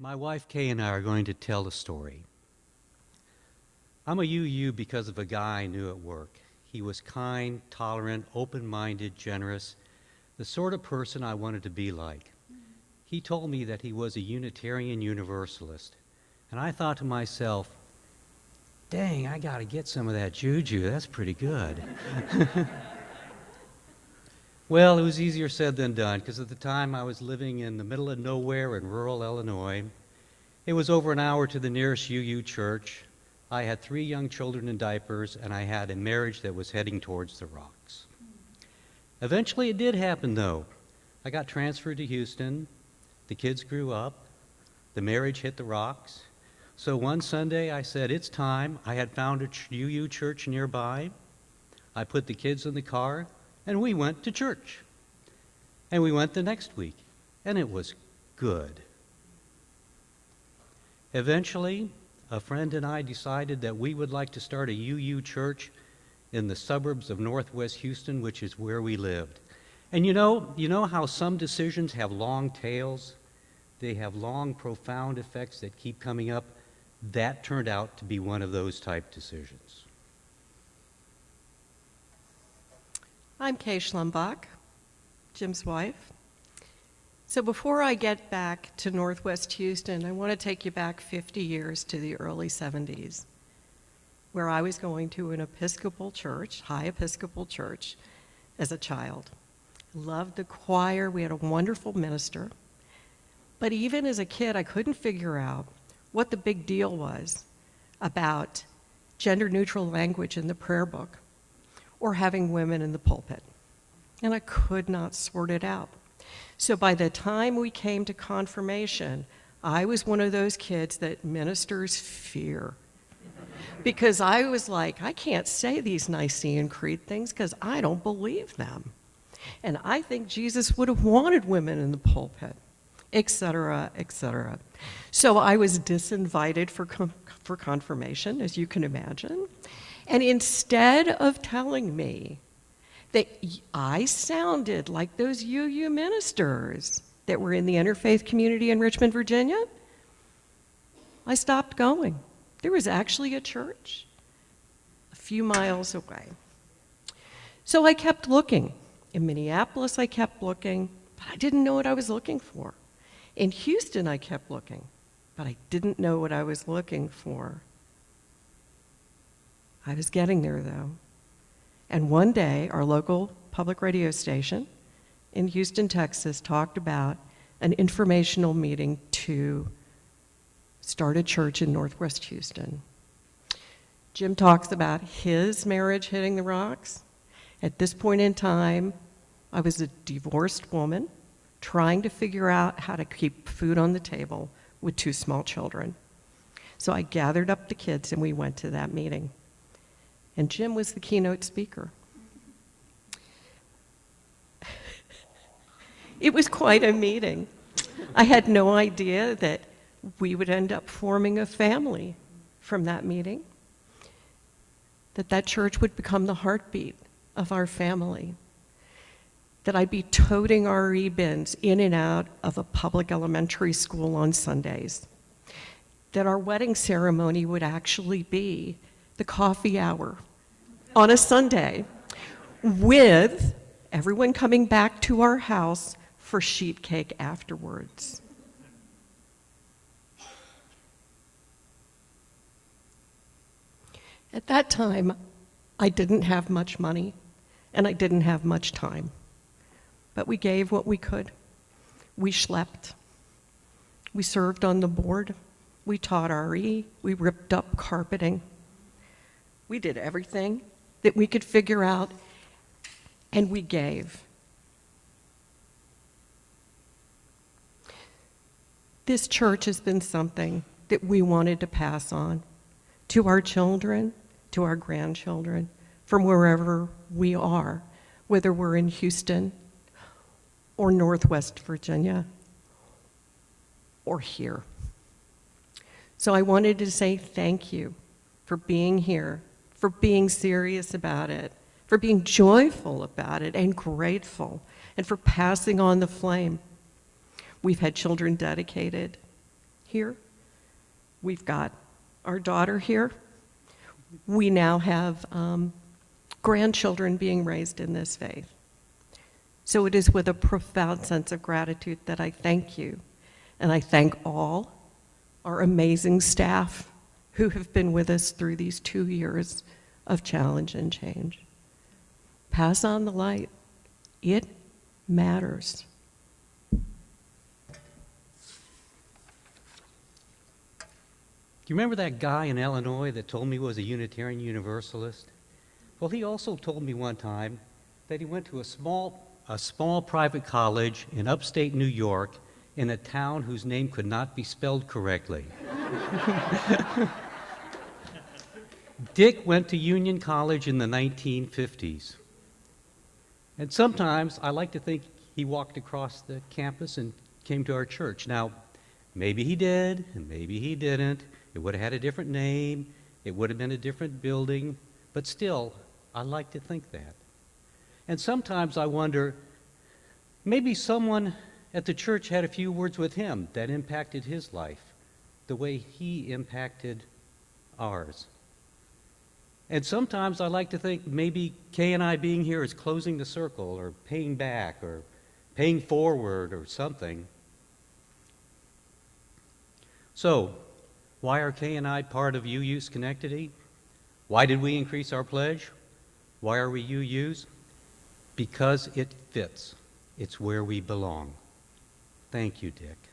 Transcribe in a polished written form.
My wife Kay and I are going to tell a story. I'm a UU because of a guy I knew at work. He was kind, tolerant, open-minded, generous, the sort of person I wanted to be like. He told me that he was a Unitarian Universalist, and I thought to myself, dang, I gotta get some of that juju, that's pretty good. Well, it was easier said than done, because at the time I was living in the middle of nowhere in rural Illinois. It was over an hour to the nearest UU church. I had 3 young children in diapers, and I had a marriage that was heading towards the rocks. Eventually it did happen, though. I got transferred to Houston. The kids grew up. The marriage hit the rocks. So one Sunday I said, it's time. I had found a UU church nearby. I put the kids in the car, and we went to church. And we went the next week, and it was good. Eventually, a friend and I decided that we would like to start a UU church in the suburbs of Northwest Houston, which is where we lived. And you know how some decisions have long tails? They have long, profound effects that keep coming up. That turned out to be one of those type decisions. I'm Kay Schlembach, Jim's wife. So before I get back to Northwest Houston, I want to take you back 50 years to the early 70s, where I was going to an Episcopal church, high Episcopal church, as a child. Loved the choir, we had a wonderful minister. But even as a kid, I couldn't figure out what the big deal was about gender-neutral language in the prayer book or having women in the pulpit. And I could not sort it out. So by the time we came to confirmation, I was one of those kids that ministers fear. Because I was like, I can't say these Nicene Creed things because I don't believe them. And I think Jesus would have wanted women in the pulpit, et cetera, et cetera. So I was disinvited for confirmation, as you can imagine. And instead of telling me that I sounded like those UU ministers that were in the interfaith community in Richmond, Virginia, I stopped going. There was actually a church a few miles away. So I kept looking. In Minneapolis, I kept looking, but I didn't know what I was looking for. In Houston, I kept looking, but I didn't know what I was looking for. I was getting there, though. And one day, our local public radio station in Houston, Texas, talked about an informational meeting to start a church in Northwest Houston. Jim talks about his marriage hitting the rocks. At this point in time, I was a divorced woman trying to figure out how to keep food on the table with 2 small children. So I gathered up the kids and we went to that meeting. And Jim was the keynote speaker. It was quite a meeting. I had no idea that we would end up forming a family from that meeting, that church would become the heartbeat of our family, that I'd be toting RE bins in and out of a public elementary school on Sundays, that our wedding ceremony would actually be the coffee hour on a Sunday with everyone coming back to our house for sheet cake afterwards. At that time, I didn't have much money and I didn't have much time, but we gave what we could. We schlepped. We served on the board. We taught RE. We ripped up carpeting. We did everything that we could figure out, and we gave. This church has been something that we wanted to pass on to our children, to our grandchildren, from wherever we are, whether we're in Houston or Northwest Virginia or here. So I wanted to say thank you for being here, for being serious about it, for being joyful about it and grateful, and for passing on the flame. We've had children dedicated here. We've got our daughter here. We now have grandchildren being raised in this faith. So it is with a profound sense of gratitude that I thank you, and I thank all our amazing staff who have been with us through these 2 years of challenge and change. Pass on the light. It matters. Do you remember that guy in Illinois that told me he was a Unitarian Universalist? Well, he also told me one time that he went to a small private college in upstate New York in a town whose name could not be spelled correctly. Dick went to Union College in the 1950s. And sometimes I like to think he walked across the campus and came to our church. Now, maybe he did, and maybe he didn't. It would have had a different name. It would have been a different building. But still, I like to think that. And sometimes I wonder, maybe someone at the church had a few words with him that impacted his life, the way he impacted ours. And sometimes I like to think maybe Kay and I being here is closing the circle, or paying back, or paying forward, or something. So, why are Kay and I part of UU Schenectady? Why did we increase our pledge? Why are we UUs? Because it fits. It's where we belong. Thank you, Dick.